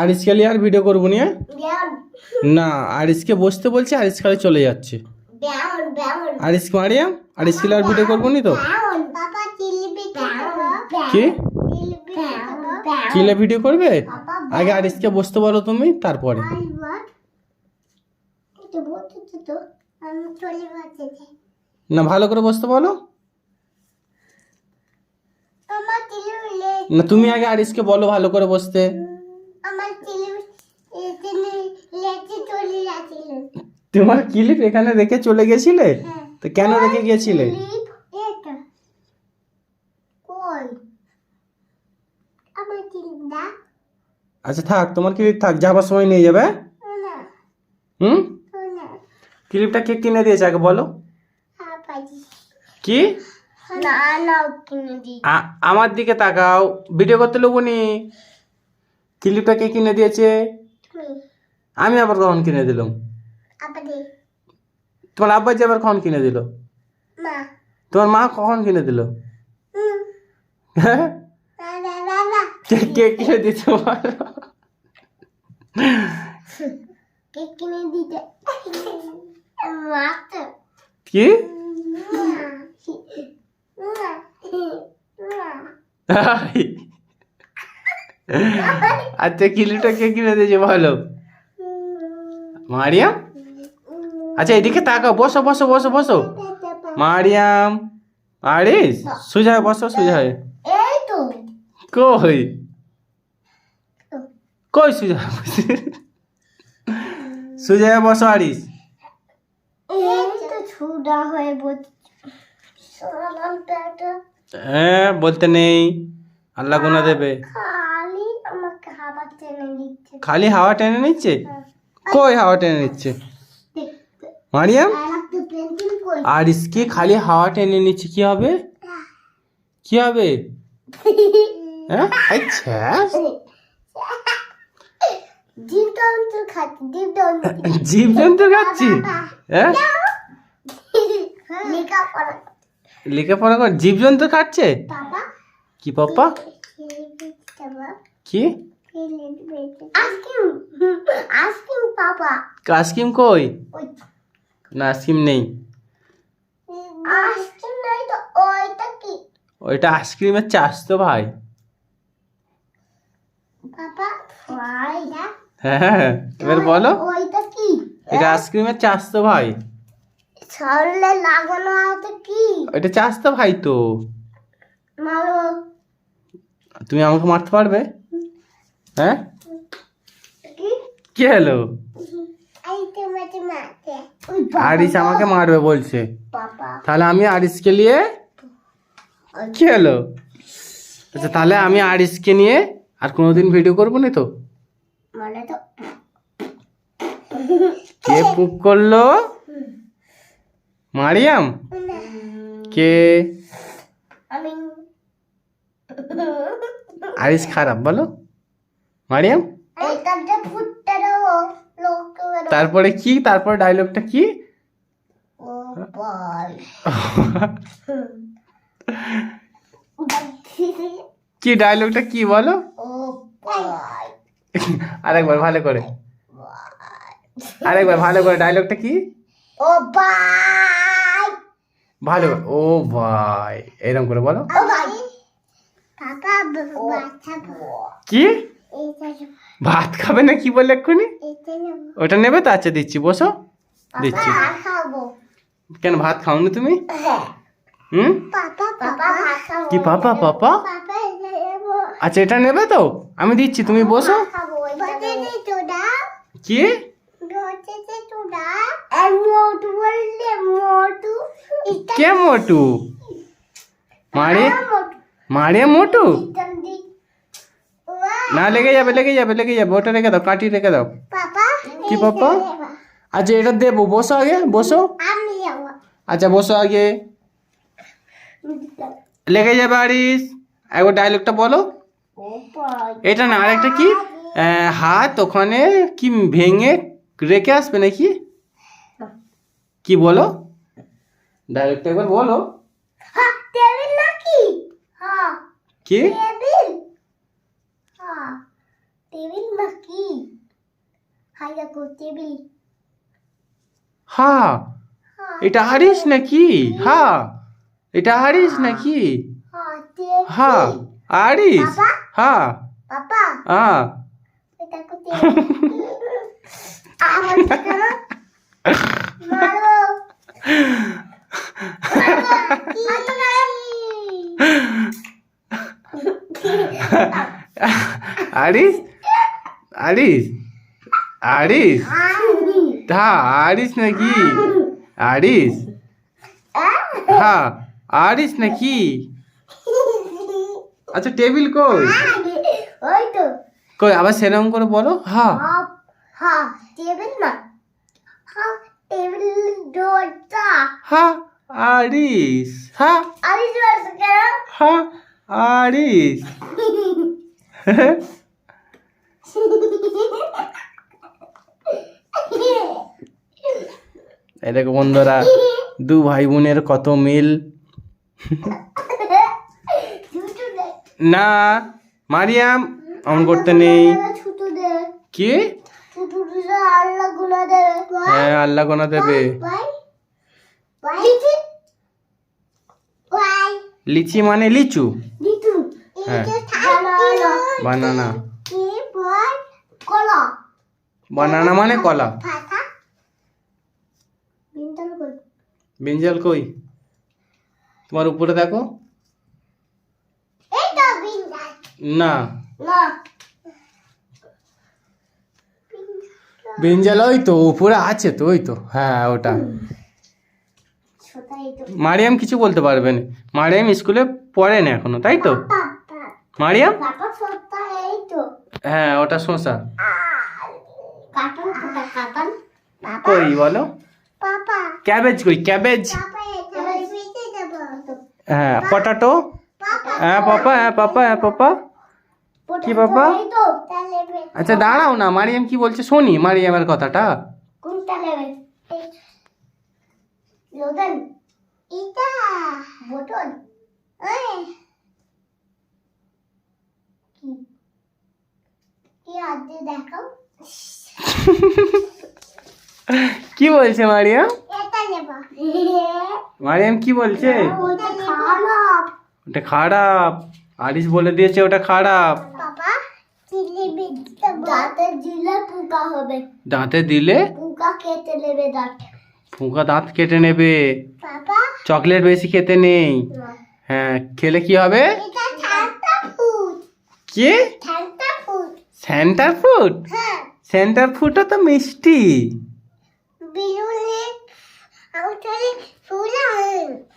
আরিসকে নিয়ে আর ভিডিও করবো নিয়ে না, আরিসকে বসতে বলছি, আরিস খালি চলে যাচ্ছে। আরিস মারিয়াম, আরিসকে আর ভিডিও করবো নি তো। কি কিলে ভিডিও করবে? আগে আরিসকে বসতে বলো তুমি, তারপরে। না, ভালো করে বসতে বলো না, তুমি আগে আরিসকে বলো ভালো করে বসতে। তোমার ক্লিপ এখানে রেখে চলে গেছিলে? তো কেন রেখে গিয়েছিলে? আচ্ছা থাক, তোমার ক্লিপ থাক, যাবার সময় নিয়ে যাবে। ক্লিপটা কে কিনে দিয়েছে আগে বলো? কি? আমার দিকে তাকাও, ভিডিও করতে লোবনি। ক্লিপটা কে কিনে দিয়েছে? আমি আবার কখন কিনে দিলাম? তোমার আব্বা যে আবার কখন কিনে দিল? তোমার মা কখন কিনে দিল? কে কিনে দিতে বলো? কি? আচ্ছা ক্লিপটা কে কিনে দিয়েছে বলো? মারিয়াম। আচ্ছা এদিকে তাকাও, বসো বসো বসো বসো। মারিয়াম, আরিস সোজা হয়ে বসো, সোজা হয়ে। কই কই সোজা সোজা হয়ে বসো আরিস। হ্যাঁ বলতে নেই, আল্লাহ গুনাহ দেবে। খালি হাওয়া টেনে নিচ্ছে? কই হাওয়া টেনে নিচ্ছে? মারিয়াম, আরিসকে খালি হাওয়া টেনে নিচ্ছে, কি হবে? কি হবে? আচ্ছা জীবজন্তু খাচ্ছি? হ্যাঁ লেখাপড়া কর, জীবজন্তু খাচ্ছে? কি পাপা? কি আইসক্রিম কই? না আইসক্রিম নেই। ওইটা আইসক্রিমের চাষ তো ভাই। হ্যাঁ এবার বলো, এটা আইসক্রিমের চাষ তো ভাই। ওইটা চাষ তো ভাই। তো তুমি আমাকে মারতে পারবে? হ্যাঁ কি হলো? আরিস আমাকে মারবে বলছে, তাহলে আমি আরিসকে নিয়ে। কি হলো? আচ্ছা তাহলে আমি আরিসকে নিয়ে আর কোনোদিন ভিডিও করবো না তো। কে পুক করলো? মারিয়াম? কে? আরিস খারাপ বলো মারিয়াম? তারপরে কি? তারপরে ডায়লগটা কি? কি ডায়লগটা কি বলো? আরেকবার ভালো করে, আরেকবার ভালো করে ডায়লগটা কি? ভালো, ও ভাই এরকম করে বলো। কি ভাত খাবে না কি বললে এক্ষুনি? ওটা নেবে তো? আচ্ছা দিচ্ছি, বসো দিচ্ছি। কেন ভাত খাওনি তুমি? কি পাপা? পাপা আচ্ছা এটা নেবে তো? আমি দিচ্ছি, তুমি বসো। কি কে মোটু? মারে মোটু? না লেগে যাবে, লেগে যাবে, লেগে যাবে। ওটা রেখে দাও, কাটি রেখে দাও। কি পাপা? আচ্ছা এটা দেবো, বসো আগে বসো। আচ্ছা বসো আগে, লেগে যাবে। আরিস একবার ডায়লগটা বলো। এটা না, আরেকটা কি? হাত ওখানে কি ভেঙে রেখে আসবে নাকি? কি বলো? ডায়লগটা একবার বলো। কি হা এটা হারিস নাকি? হা এটা হারিস নাকি? হা হারিস? হা হা আরিস আরিস আরিস হা আরিস নাকি? আরিস হা আরিস নাকি? আচ্ছা টেবিল কই? কই আবার সেরকম করে বলো। হা হা আরিস হা হা আরিস এই দেখো বন্ধুরা, দু ভাই বোনের কত মিল। না মারিয়াম অমন করতে নেই। কি? হ্যাঁ আল্লাহ গোনা দেবে। লিচি মানে লিচু। হ্যাঁ বানানা। বানানা মানে কলা। বিঞ্জাল কই? তোমার উপরে দেখো। না বিঞ্জাল ওই তো উপরে আছে তো, ওই তো। হ্যাঁ ওটা। মারিয়াম কিছু বলতে পারবে না, মারিয়াম স্কুলে পড়ে না এখনো, তাই তো মারিয়াম? হ্যাঁ ওটা শসা। কই বলো? ক্যাবেজ কই? ক্যাবেজ। হ্যাঁ পটাটো। হ্যাঁ পাপা, হ্যাঁ পাপা, হ্যাঁ পাপা। কি পাপা? আচ্ছা দাঁড়াও না, মারিয়াম কি বলছে শুনি মারিয়ামের কথাটা। কি বলছে মারিয়াম? মারিয়াম কি বলছে? ওটা খারাপ। আরিস বলে দিয়েছে ওটা খারাপ। দাঁতে দিলে ফুকা দাঁত কেটে নেবে। চকলেট বেশি খেতে নেই। হ্যাঁ খেলে কি হবে? কি? Centre food. সেন্টার ফুডটা তো মিষ্টি।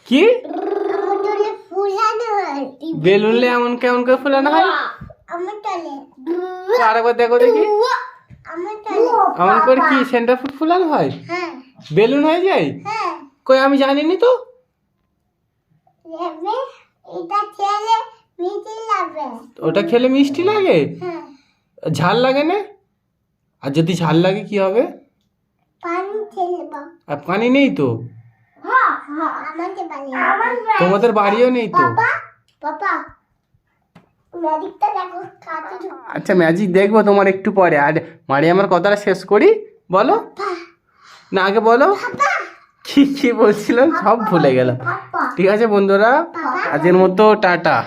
কি? বেলুনলে এমন কেমন করে ফুলানো হয়? আরেকবার দেখো দেখি। এমন করে কি সেন্টার ফুড ফুলানো হয়? বেলুন হয়ে যায়? কই আমি জানিনি তো। ওটা খেলে মিষ্টি লাগে? ঝাল লাগে না? আর যদি ঝাল লাগে কি হবে? আর পানি নেই তো। তোমাদের বাড়িও নেই তো। আচ্ছা ম্যাজিক দেখবো তোমার একটু পরে। আর মারিয়ামের কথাটা শেষ করি, বলো না আগে বলো। কি কি বলছিলাম সব ভুলে গেলাম। ঠিক আছে বন্ধুরা, আজকের মতো টাটা।